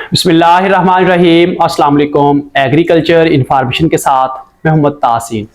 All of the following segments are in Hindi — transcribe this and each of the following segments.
बिस्मिल्लाहिर्रहमानिर्रहीम। अस्सलाम वालेकुम। एग्रीकल्चर इन्फॉर्मेशन के साथ मैं मोहम्मद तासीन।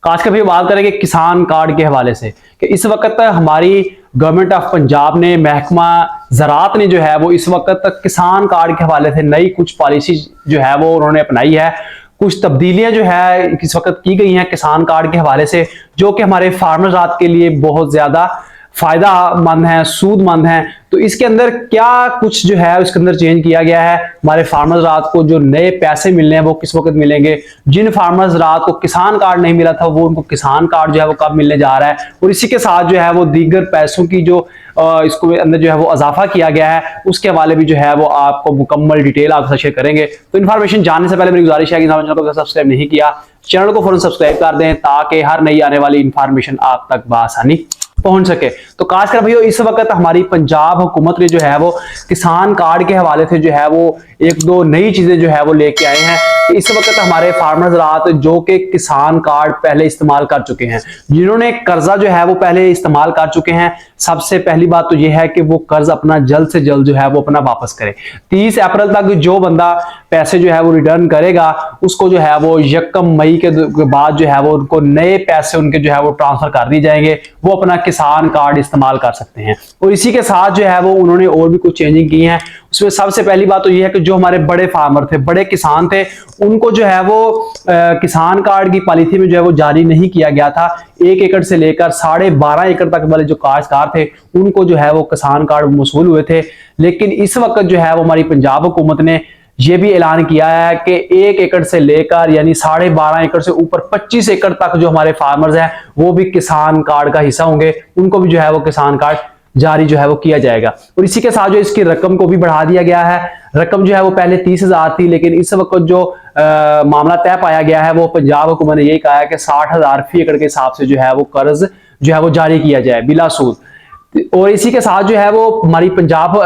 आज का भी बात करेंगे किसान कार्ड के हवाले से कि इस वक्त हमारी गवर्नमेंट ऑफ पंजाब ने महकमा ज़राअत ने जो है वो इस वक्त किसान कार्ड के हवाले से नई कुछ पॉलिसी जो है वो उन्होंने अपनाई है। कुछ तब्दीलियां जो है इस वक्त की गई हैं किसान कार्ड के हवाले से, जो कि हमारे फार्मर्स के लिए बहुत ज़्यादा फायदामंद है, सूदमंद है। तो इसके अंदर क्या कुछ जो है उसके अंदर चेंज किया गया है। हमारे फार्मर्स को जो नए पैसे मिलने हैं वो किस वक्त मिलेंगे, जिन फार्मर्स को किसान कार्ड नहीं मिला था वो उनको किसान कार्ड जो है वो कब मिलने जा रहा है, और इसी के साथ जो है वो दीगर पैसों की जो इसको अंदर जो है वो इजाफा किया गया है, उसके हवाले भी जो है वो आपको मुकम्मल डिटेल आपसे शेयर करेंगे। तो इन्फॉर्मेशन जानने से पहले मेरी गुजारिश है कि चैनल को सब्सक्राइब नहीं किया, चैनल को फौरन सब्सक्राइब कर दें ताकि हर नई आने वाली इंफॉर्मेशन आप तक बआसानी पहुंच सके। तो खासकर भैया इस वक्त हमारी पंजाब हुकूमत ने जो है वो किसान कार्ड के हवाले से जो है वो एक दो नई चीजें जो है वो लेके आए हैं। इस वक्त हमारे फार्मर्स जो कि किसान कार्ड पहले इस्तेमाल कर चुके हैं, जिन्होंने कर्जा जो है वो पहले इस्तेमाल कर चुके हैं, सबसे पहली बात तो यह है कि वो कर्ज अपना जल्द से जल्द जो है वो अपना वापस करे। 30 अप्रैल तक जो बंदा पैसे जो है वो रिटर्न करेगा उसको जो है वो 1 मई के बाद जो है वो उनको नए पैसे उनके जो है वो ट्रांसफर कर दिए जाएंगे, वो अपना किसान कार्ड इस्तेमाल कर सकते हैं। और इसी के साथ जो है वो उन्होंने और भी कुछ चेंजिंग की हैं। उसमें सबसे पहली बात तो यह है कि जो हमारे बड़े फार्मर थे, बड़े किसान थे, उनको जो है वो किसान कार्ड की पॉलिसी में जो है वो जारी नहीं किया गया था। 1 एकड़ से लेकर 12.5 एकड़ तक वाले जो काश्तकार थे उनको जो है वो किसान कार्ड मौसूल हुए थे। लेकिन इस वक्त जो है वो हमारी पंजाब हुकूमत ने यह भी ऐलान किया है कि 1 एकड़ से लेकर यानी 12.5 एकड़ से ऊपर 25 एकड़ तक जो हमारे फार्मर्स हैं वो भी किसान कार्ड का हिस्सा होंगे, उनको भी जो है वो किसान कार्ड जारी जो है वो किया जाएगा। और इसी के साथ जो इसकी रकम को भी बढ़ा दिया गया है। रकम जो है वो पहले 30,000 थी, लेकिन इस वक्त जो मामला तय पाया गया है वो पंजाब हुकूमत ने यही कहा है कि 60,000 फी एकड़ के हिसाब से जो है वो कर्ज जो है वो जारी किया जाए बिला सूद। और इसी के साथ जो है वो हमारी पंजाब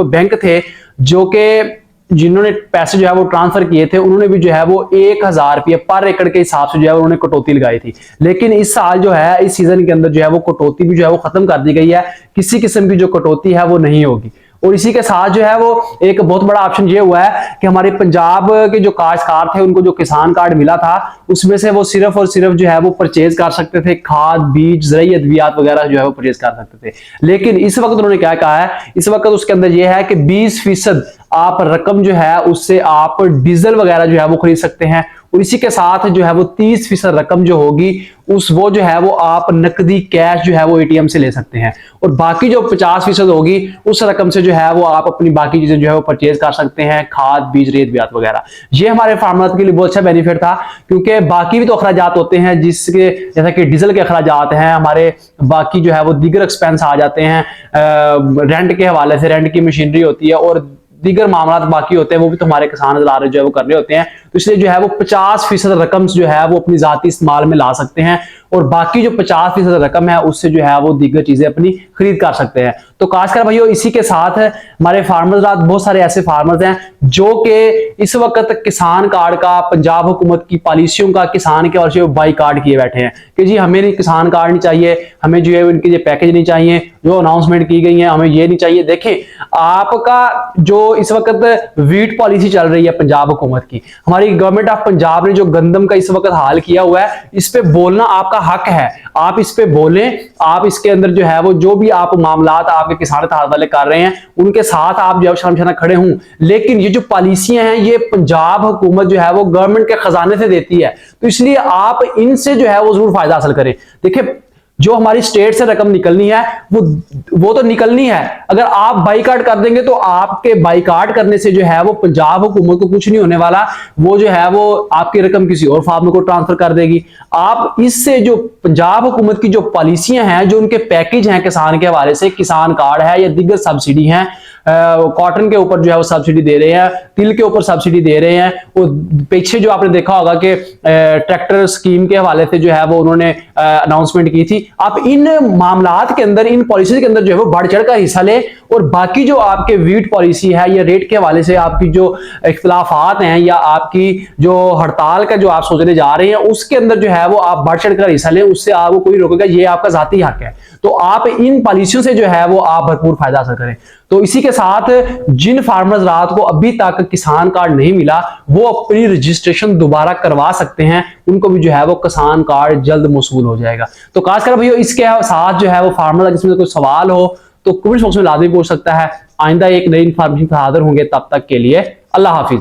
बैंक थे जो कि जिन्होंने पैसे जो है वो ट्रांसफर किए थे, उन्होंने भी जो है वो 1,000 रुपये पर एकड़ के हिसाब से जो है उन्होंने कटौती लगाई थी। लेकिन इस साल जो है इस सीजन के अंदर जो है वो कटौती भी जो है वो खत्म कर दी गई है, किसी किस्म की जो कटौती है वो नहीं होगी। और इसी के साथ जो है वो एक बहुत बड़ा ऑप्शन ये हुआ है कि हमारे पंजाब के जो काश्तकार थे उनको जो किसान कार्ड मिला था उसमें से वो सिर्फ और सिर्फ जो है वो परचेज कर सकते थे, खाद बीज ज़रूरी अद्वियात वगैरह जो है वो परचेज कर सकते थे। लेकिन इस वक्त उन्होंने क्या कहा है, इस वक्त उसके अंदर यह है कि 20% आप रकम जो है उससे आप डीजल वगैरह जो है वो खरीद सकते हैं। और इसी के साथ जो है वो 30% रकम जो होगी वो जो है वो आप नकदी कैश जो है वो एटीएम से ले सकते हैं। और बाकी जो 50% होगी उस रकम से जो है वो आप अपनी बाकी चीजें जो है वो परचेज कर सकते हैं, खाद बीज रेत ब्यात वगैरह। ये हमारे फार्मर्स के लिए बहुत अच्छा बेनिफिट था, क्योंकि बाकी भी तो अखराजात होते हैं जिसके जैसा कि डीजल के अखराजात हैं, हमारे बाकी जो है वो दीगर एक्सपेंस आ जाते हैं, रेंट के हवाले से रेंट की मशीनरी होती है और दीगर मामला बाकी होते हैं, वो भी तो हमारे किसान हज़रात जो है वो करने होते हैं। तो इसलिए जो है वो 50% रकम जो है वो अपनी जाती इस्तेमाल में ला सकते हैं, और बाकी जो 50% रकम है उससे जो है वो दीगर चीजें अपनी खरीद कर सकते हैं। तो खासकर भाइयों इसी के साथ हमारे फार्मर्स बहुत सारे ऐसे फार्मर्स हैं जो कि इस वक्त किसान कार्ड का पंजाब हुकूमत की पॉलिसियों का किसान के और से बाईकाट किए बैठे हैं कि जी हमें किसान कार्ड नहीं चाहिए, हमें जो है इनके ये पैकेज नहीं चाहिए, जो अनाउंसमेंट की गई है हमें ये नहीं चाहिए। देखें आपका जो इस वक्त वीट पॉलिसी चल रही है पंजाब हुकूमत की, हमारी गवर्नमेंट ऑफ पंजाब ने जो गंदम का इस वक्त हाल किया हुआ है, इस पे बोलना आपका हक है, आप इस पे बोलें। आप इसके अंदर जो है वो जो भी आप मामलात आपके किसान वाले कर रहे हैं उनके साथ आप जो है शर्मशाना खड़े हों। लेकिन ये जो पॉलिसियां हैं ये पंजाब हुकूमत जो है वो गवर्नमेंट के खजाने से देती है, तो इसलिए आप इनसे जो है वो जरूर फायदा हासिल करें। देखिए जो हमारी स्टेट से रकम निकलनी है वो तो निकलनी है। अगर आप बाईकाट कर देंगे तो आपके बाईकाट करने से जो है वो पंजाब हुकूमत को कुछ नहीं होने वाला, वो जो है वो आपकी रकम किसी और फार्मर को ट्रांसफर कर देगी। आप इससे जो पंजाब हुकूमत की जो पॉलिसियां हैं, जो उनके पैकेज हैं किसान के हवाले से, किसान कार्ड है या दीगर सब्सिडी हैं, कॉटन के ऊपर जो है वो सब्सिडी दे रहे हैं, तिल के ऊपर सब्सिडी दे रहे हैं। वो पीछे जो आपने देखा होगा कि ट्रैक्टर स्कीम के हवाले से जो है वो उन्होंने अनाउंसमेंट की थी। आप इन मामलात के अंदर, इन पॉलिसी के अंदर जो है वो बढ़ चढ़ कर हिस्सा ले, और बाकी जो आपके वीट पॉलिसी है या रेट के हवाले से आपकी जो इख्तिलाफात हैं या आपकी जो हड़ताल का जो आप सोचने जा रहे हैं उसके अंदर जो है वो आप बढ़ चढ़ कर हिस्सा लें, उससे आपको कोई रोकेगा, ये आपका जाती हक है। तो आप इन पॉलिसियों से जो है वो आप भरपूर फायदा हासिल करें। तो इसी के साथ जिन फार्मर्स रात को अभी तक किसान कार्ड नहीं मिला वो अपनी रजिस्ट्रेशन दोबारा करवा सकते हैं, उनको भी जो है वो किसान कार्ड जल्द मौसूल हो जाएगा। तो खासकर भैया इसके साथ जो है वो फार्मर अगर इसमें कोई सवाल हो तो कमेंट बॉक्स में लाजमी पूछ सकता है। आइंदा एक नई इन्फॉर्मेशन हाजिर होंगे, तब तक के लिए अल्लाह हाफिज।